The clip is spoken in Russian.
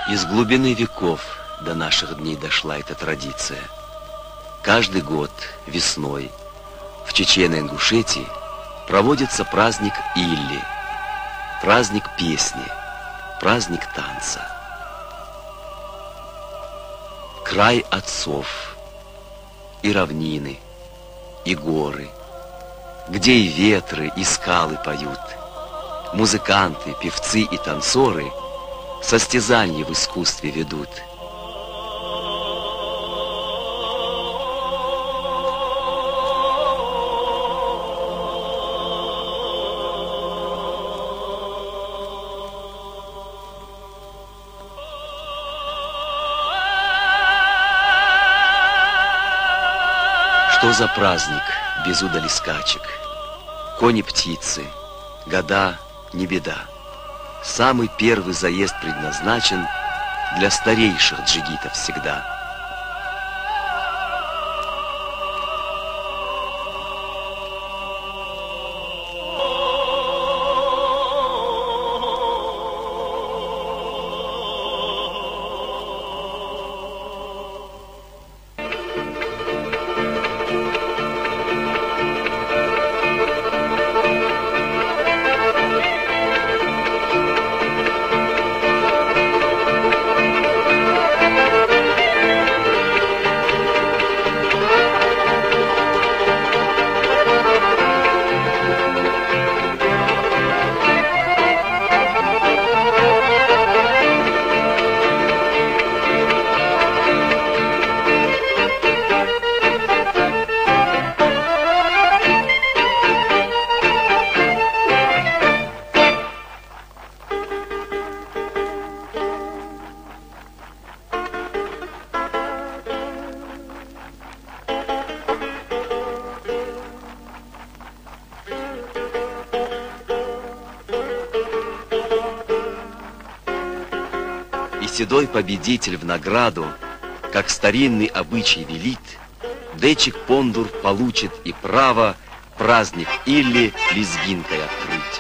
Из глубины веков до наших дней дошла эта традиция. Каждый год весной в Чечено-Ингушетии проводится праздник Илли, праздник песни, праздник танца. Край отцов, и равнины, и горы, где и ветры, и скалы поют. Музыканты, певцы и танцоры состязания в искусстве ведут. Что за праздник без удали скачек? Кони-птицы, года не беда. Самый первый заезд предназначен для старейших джигитов всегда. Седой победитель в награду, как старинный обычай велит, Дечик Пондур получит и право праздник Илли лезгинкой открыть.